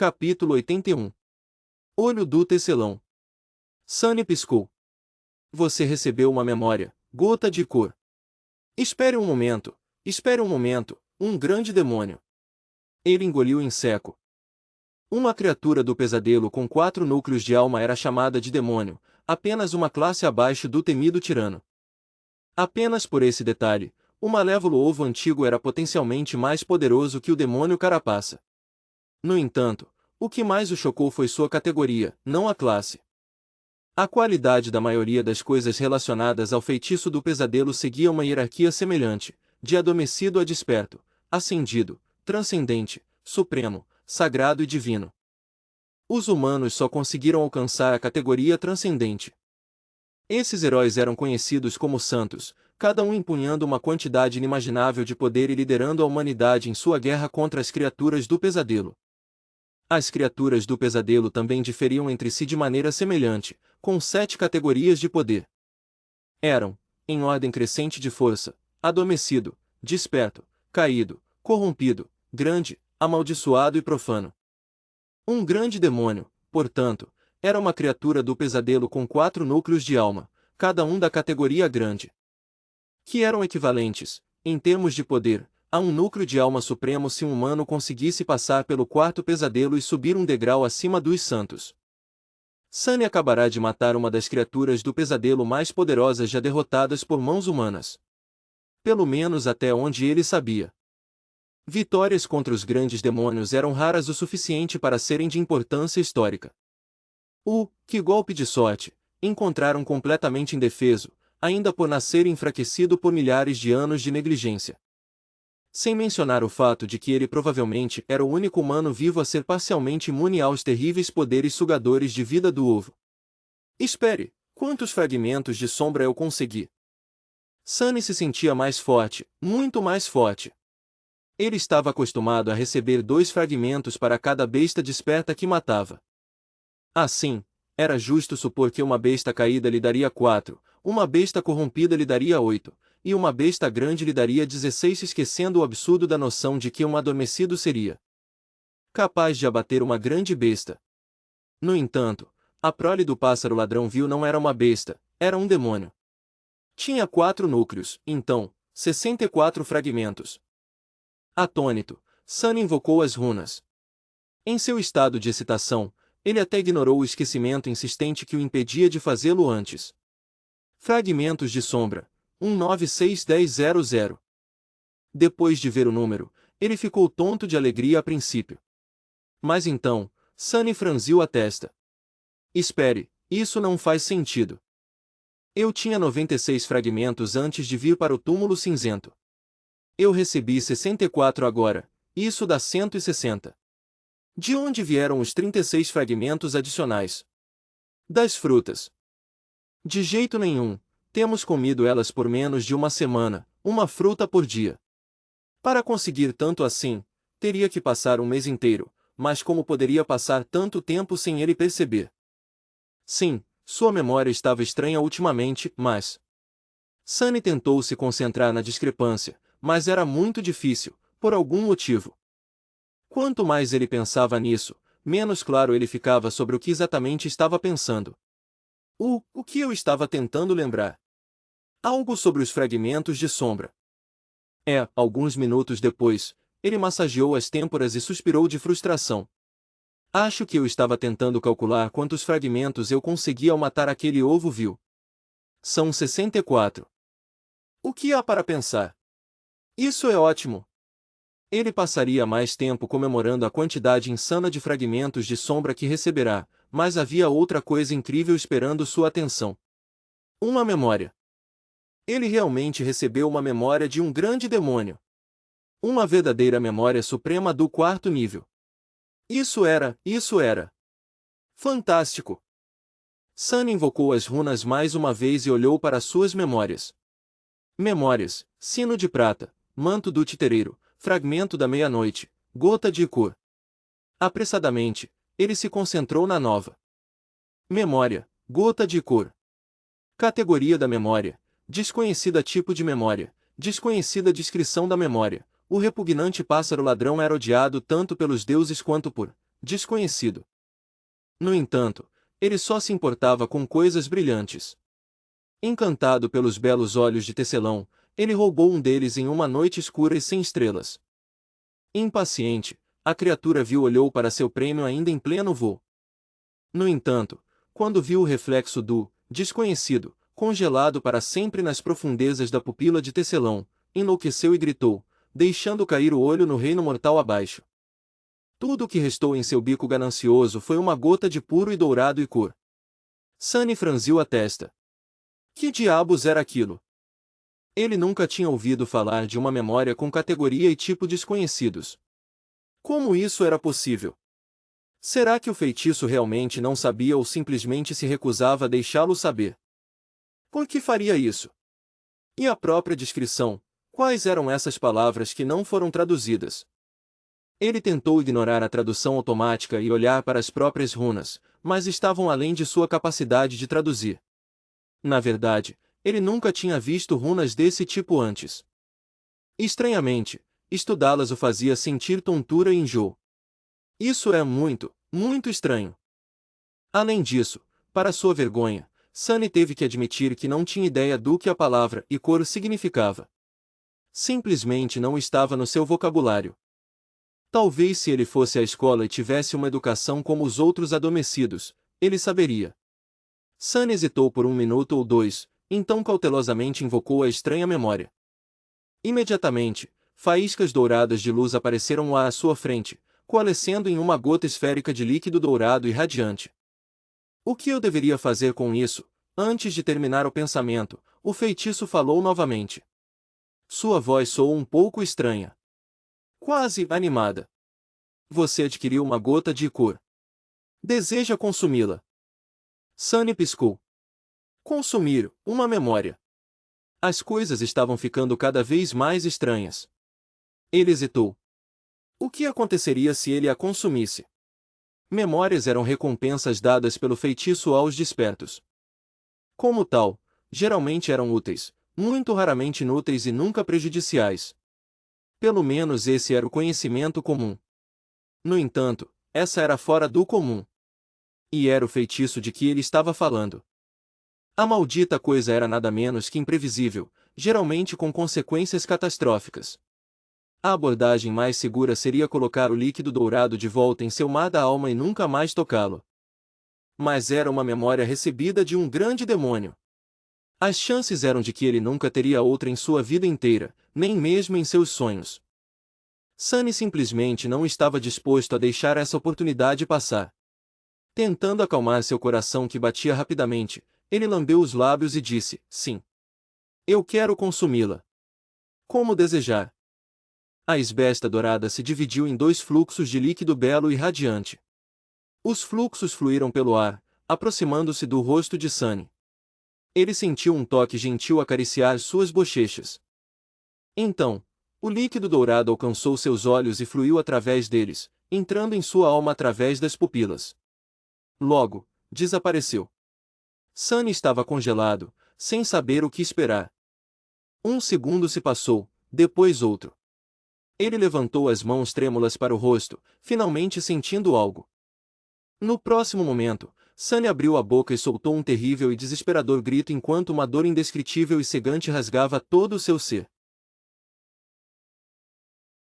Capítulo 81. Olho do tecelão. Sunny piscou. Você recebeu uma memória, gota de cor. Espere um momento, um grande demônio. Ele engoliu em seco. Uma criatura do pesadelo com 4 núcleos de alma era chamada de demônio, apenas uma classe abaixo do temido tirano. Apenas por esse detalhe, o malévolo ovo antigo era potencialmente mais poderoso que o demônio carapaça. No entanto, o que mais o chocou foi sua categoria, não a classe. A qualidade da maioria das coisas relacionadas ao feitiço do pesadelo seguia uma hierarquia semelhante, de adormecido a desperto, ascendido, transcendente, supremo, sagrado e divino. Os humanos só conseguiram alcançar a categoria transcendente. Esses heróis eram conhecidos como santos, cada um empunhando uma quantidade inimaginável de poder e liderando a humanidade em sua guerra contra as criaturas do pesadelo. As criaturas do pesadelo também diferiam entre si de maneira semelhante, com 7 categorias de poder. Eram, em ordem crescente de força, adormecido, desperto, caído, corrompido, grande, amaldiçoado e profano. Um grande demônio, portanto, era uma criatura do pesadelo com 4 núcleos de alma, cada um da categoria grande. Que eram equivalentes, em termos de poder, a um núcleo de alma supremo se um humano conseguisse passar pelo 4º pesadelo e subir um degrau acima dos santos. Sunny acabará de matar uma das criaturas do pesadelo mais poderosas já derrotadas por mãos humanas. Pelo menos até onde ele sabia. Vitórias contra os grandes demônios eram raras o suficiente para serem de importância histórica. Que golpe de sorte, encontraram completamente indefeso, ainda por nascer enfraquecido por milhares de anos de negligência. Sem mencionar o fato de que ele provavelmente era o único humano vivo a ser parcialmente imune aos terríveis poderes sugadores de vida do ovo. Espere, quantos fragmentos de sombra eu consegui? Sunny se sentia mais forte, muito mais forte. Ele estava acostumado a receber 2 fragmentos para cada besta desperta que matava. Assim, era justo supor que uma besta caída lhe daria 4, uma besta corrompida lhe daria 8, e uma besta grande lhe daria 16, esquecendo o absurdo da noção de que um adormecido seria capaz de abater uma grande besta. No entanto, a prole do pássaro ladrão vil não era uma besta, era um demônio. Tinha 4 núcleos, então, 64 fragmentos. Atônito, Sunny invocou as runas. Em seu estado de excitação, ele até ignorou o esquecimento insistente que o impedia de fazê-lo antes. Fragmentos de sombra, 196100. Depois de ver o número, ele ficou tonto de alegria a princípio. Mas então, Sunny franziu a testa. Espere, isso não faz sentido. Eu tinha 96 fragmentos antes de vir para o túmulo cinzento. Eu recebi 64 agora, isso dá 160. De onde vieram os 36 fragmentos adicionais? Das frutas. De jeito nenhum, temos comido elas por menos de uma semana, uma fruta por dia. Para conseguir tanto assim, teria que passar um mês inteiro, mas como poderia passar tanto tempo sem ele perceber? Sim, sua memória estava estranha ultimamente, mas... Sunny tentou se concentrar na discrepância, mas era muito difícil, por algum motivo. Quanto mais ele pensava nisso, menos claro ele ficava sobre o que exatamente estava pensando. O que eu estava tentando lembrar? Algo sobre os fragmentos de sombra. Alguns minutos depois, ele massageou as têmporas e suspirou de frustração. Acho que eu estava tentando calcular quantos fragmentos eu conseguia ao matar aquele ovo vil. São 64. O que há para pensar? Isso é ótimo. Ele passaria mais tempo comemorando a quantidade insana de fragmentos de sombra que receberá, mas havia outra coisa incrível esperando sua atenção. Uma memória. Ele realmente recebeu uma memória de um grande demônio. Uma verdadeira memória suprema do 4º nível. Isso era. Fantástico! Sunny invocou as runas mais uma vez e olhou para suas memórias. Memórias, sino de prata, manto do titereiro, fragmento da meia-noite, gota de cor. Apressadamente, ele se concentrou na nova memória, gota de cor. Categoria da memória, desconhecida tipo de memória, desconhecida descrição da memória. O repugnante pássaro ladrão era odiado tanto pelos deuses quanto por desconhecido. No entanto, ele só se importava com coisas brilhantes. Encantado pelos belos olhos de Tecelão, ele roubou um deles em uma noite escura e sem estrelas. Impaciente, a criatura vil olhou para seu prêmio ainda em pleno voo. No entanto, quando viu o reflexo do desconhecido, congelado para sempre nas profundezas da pupila de Tecelão, enlouqueceu e gritou, deixando cair o olho no reino mortal abaixo. Tudo o que restou em seu bico ganancioso foi uma gota de puro e dourado icor. Sunny franziu a testa. Que diabos era aquilo? Ele nunca tinha ouvido falar de uma memória com categoria e tipo desconhecidos. Como isso era possível? Será que o feitiço realmente não sabia ou simplesmente se recusava a deixá-lo saber? Por que faria isso? E a própria descrição, quais eram essas palavras que não foram traduzidas? Ele tentou ignorar a tradução automática e olhar para as próprias runas, mas estavam além de sua capacidade de traduzir. Na verdade, ele nunca tinha visto runas desse tipo antes. Estranhamente, estudá-las o fazia sentir tontura e enjoo. Isso é muito, muito estranho. Além disso, para sua vergonha, Sunny teve que admitir que não tinha ideia do que a palavra icor significava. Simplesmente não estava no seu vocabulário. Talvez se ele fosse à escola e tivesse uma educação como os outros adormecidos, ele saberia. Sunny hesitou por um minuto ou dois, então cautelosamente invocou a estranha memória. Imediatamente, faíscas douradas de luz apareceram lá à sua frente, coalescendo em uma gota esférica de líquido dourado e radiante. O que eu deveria fazer com isso? Antes de terminar o pensamento, o feitiço falou novamente. Sua voz soou um pouco estranha. Quase animada. Você adquiriu uma gota de icor. Deseja consumi-la? Sunny piscou. Consumir uma memória. As coisas estavam ficando cada vez mais estranhas. Ele hesitou. O que aconteceria se ele a consumisse? Memórias eram recompensas dadas pelo feitiço aos despertos. Como tal, geralmente eram úteis, muito raramente inúteis e nunca prejudiciais. Pelo menos esse era o conhecimento comum. No entanto, essa era fora do comum. E era o feitiço de que ele estava falando. A maldita coisa era nada menos que imprevisível, geralmente com consequências catastróficas. A abordagem mais segura seria colocar o líquido dourado de volta em seu mar da alma e nunca mais tocá-lo. Mas era uma memória recebida de um grande demônio. As chances eram de que ele nunca teria outra em sua vida inteira, nem mesmo em seus sonhos. Sunny simplesmente não estava disposto a deixar essa oportunidade passar. Tentando acalmar seu coração que batia rapidamente, ele lambeu os lábios e disse, sim. Eu quero consumi-la. Como desejar. A esbesta dourada se dividiu em dois fluxos de líquido belo e radiante. Os fluxos fluíram pelo ar, aproximando-se do rosto de Sunny. Ele sentiu um toque gentil acariciar suas bochechas. Então, o líquido dourado alcançou seus olhos e fluiu através deles, entrando em sua alma através das pupilas. Logo, desapareceu. Sunny estava congelado, sem saber o que esperar. Um segundo se passou, depois outro. Ele levantou as mãos trêmulas para o rosto, finalmente sentindo algo. No próximo momento, Sunny abriu a boca e soltou um terrível e desesperador grito enquanto uma dor indescritível e cegante rasgava todo o seu ser.